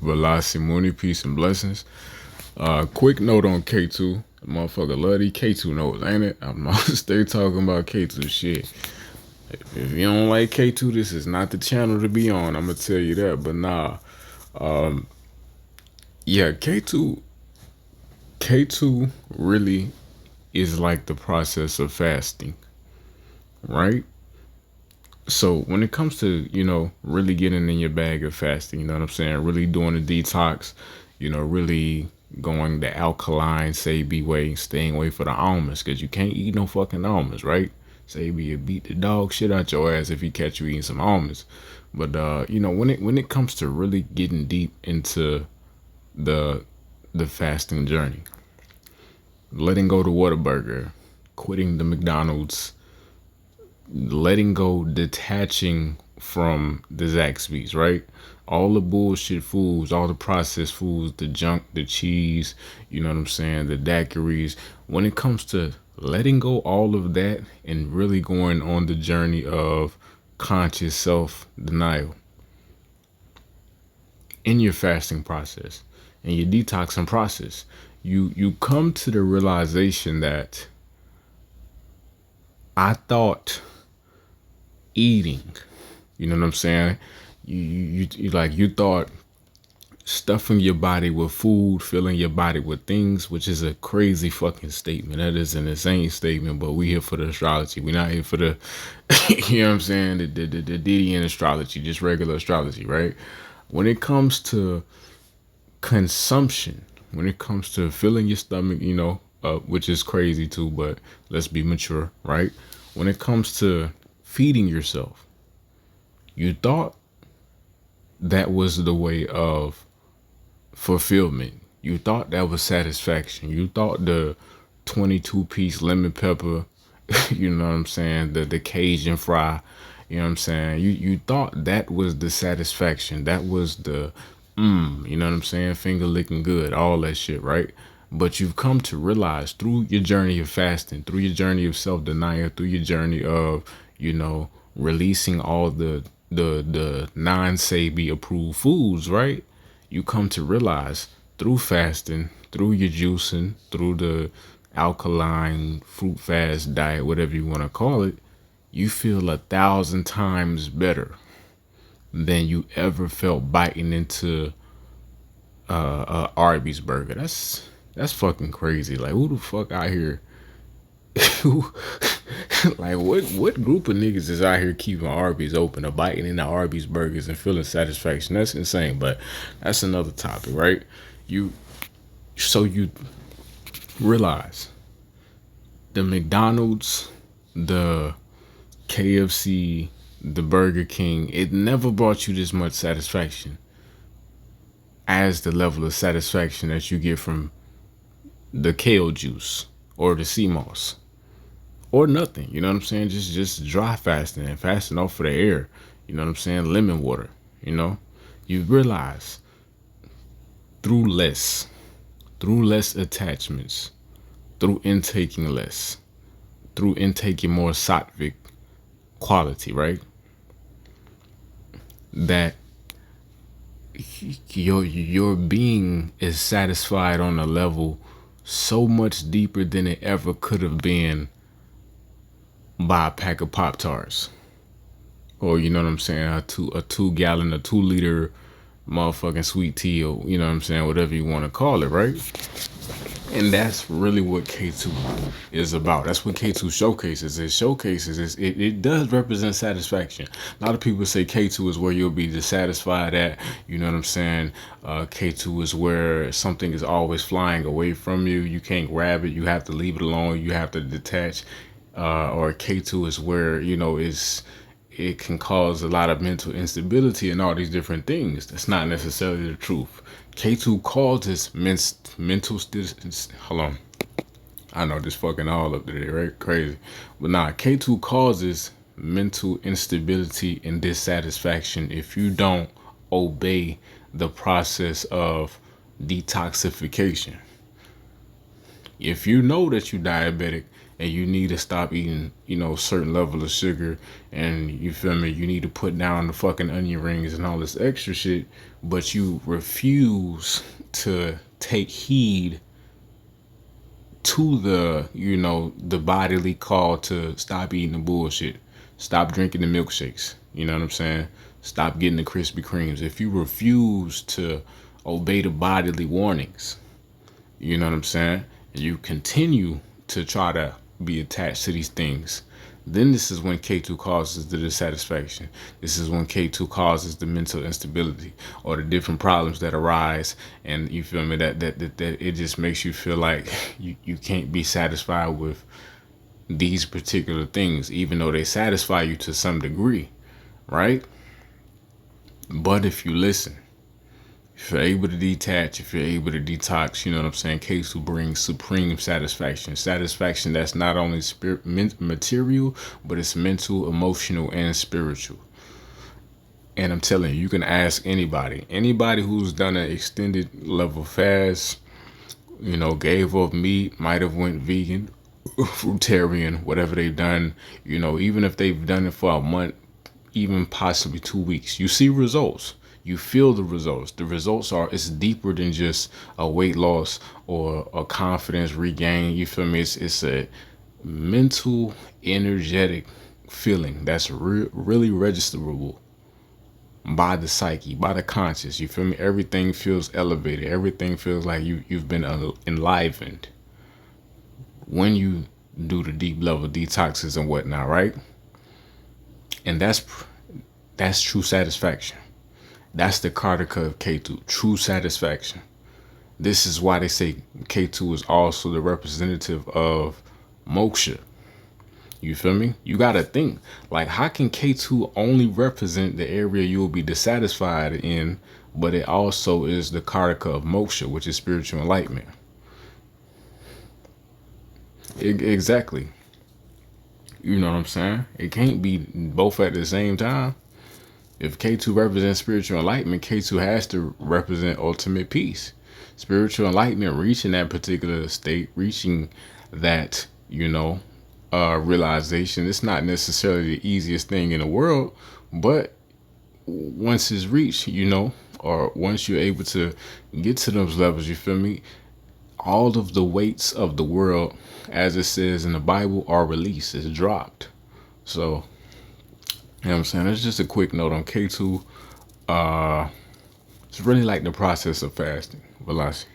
Velocimuni, peace and blessings. Quick note on K2. Motherfucker love these K2 notes, ain't it? I'm stay talking about K2 shit. If you don't like K2, this is not the channel to be on. I'm gonna tell you that. But nah, yeah, K2 really is like the process of fasting, right? So when it comes to, really getting in your bag of fasting, you know what I'm saying? Really doing the detox, really going the alkaline Sabi way, staying away for the almonds, because you can't eat no fucking almonds, right? Sabi will beat the dog shit out your ass if he catch you eating some almonds. But when it comes to really getting deep into the the fasting journey, letting go the Whataburger, quitting the McDonald's, letting go, detaching from the Zaxby's, right? All the bullshit foods, all the processed foods, the junk, the cheese, you know what I'm saying, the daiquiris. When it comes to letting go all of that and really going on the journey of conscious self denial in your fasting process and your detoxing process, you come to the realization that I thought eating, you know what I'm saying? You thought stuffing your body with food, filling your body with things, which is a crazy fucking statement. That is an insane statement, but we here for the astrology. We're not here for the, you know what I'm saying? The Didian astrology, just regular astrology, right? When it comes to consumption, when it comes to filling your stomach, which is crazy too, but let's be mature, right? When it comes to feeding yourself, you thought that was the way of fulfillment. You thought that was satisfaction. You thought the 22-piece lemon pepper, you know what I'm saying, the Cajun fry, you know what I'm saying? You thought that was the satisfaction. That was the you know what I'm saying, finger licking good, all that shit, right? But you've come to realize through your journey of fasting, through your journey of self-denial, through your journey of, releasing all the non-Sabi approved foods, right? You come to realize through fasting, through your juicing, through the alkaline fruit fast diet, whatever you want to call it, you feel 1,000 times better than you ever felt biting into Arby's burger. That's fucking crazy. Like, who the fuck out here? Like, what group of niggas is out here keeping Arby's open or biting into Arby's burgers and feeling satisfaction? That's insane. But that's another topic, right? You so you realize the McDonald's, the KFC, the Burger King, it never brought you this much satisfaction as the level of satisfaction that you get from the kale juice or the sea moss or nothing. You know what I'm saying? Just dry fasting and fasting off of the air. You know what I'm saying? Lemon water. You realize through less attachments, through intaking less, through intaking more sattvic quality, right? That your being is satisfied on a level so much deeper than it ever could have been by a pack of Pop Tarts, or you know what I'm saying, a 2 gallon, a 2 liter motherfucking sweet tea, or you know what I'm saying, whatever you want to call it, right? And that's really what K2 is about. That's what K2 showcases. It does represent satisfaction. A lot of people say K2 is where you'll be dissatisfied at. You know what I'm saying? K2 is where something is always flying away from you. You can't grab it. You have to leave it alone. You have to detach. Or K2 is where, it can cause a lot of mental instability and all these different things. That's not necessarily the truth. K2 causes mental hold on. I know this fucking all up there, right? Crazy. But nah, K2 causes mental instability and dissatisfaction if you don't obey the process of detoxification. If you know that you're diabetic and you need to stop eating, certain level of sugar, and you feel me, you need to put down the fucking onion rings and all this extra shit, but you refuse to take heed to the bodily call to stop eating the bullshit, stop drinking the milkshakes, you know what I'm saying, stop getting the Krispy Kremes. If you refuse to obey the bodily warnings, you know what I'm saying, and you continue to try to be attached to these things, then this is when Ketu causes the dissatisfaction. This is when Ketu causes the mental instability or the different problems that arise. And you feel me? That it just makes you feel like you can't be satisfied with these particular things, even though they satisfy you to some degree, right? But if you listen, if you're able to detach, if you're able to detox, you know what I'm saying, Ketu brings supreme satisfaction. Satisfaction that's not only material, but it's mental, emotional, and spiritual. And I'm telling you, you can ask anybody who's done an extended level fast, gave up meat, might have went vegan, fruitarian, whatever they've done, even if they've done it for a month, even possibly 2 weeks, you see results. You feel the results. The results it's deeper than just a weight loss or a confidence regain. You feel me? It's a mental, energetic feeling that's really registerable by the psyche, by the conscious. You feel me? Everything feels elevated. Everything feels like you've been enlivened when you do the deep level detoxes and whatnot, right? And that's true satisfaction. That's the Kartika of Ketu, true satisfaction. This is why they say Ketu is also the representative of moksha. You feel me? You gotta think, like, how can Ketu only represent the area you will be dissatisfied in, but it also is the Kartika of moksha, which is spiritual enlightenment? Exactly. You know what I'm saying? It can't be both at the same time. If Ketu represents spiritual enlightenment, Ketu has to represent ultimate peace. Spiritual enlightenment, reaching that particular state, reaching that, realization. It's not necessarily the easiest thing in the world, but once it's reached, or once you're able to get to those levels, you feel me? All of the weights of the world, as it says in the Bible, are released. It's dropped. So, you know what I'm saying? It's just a quick note on Ketu. It's really like the process of fasting. Velocity.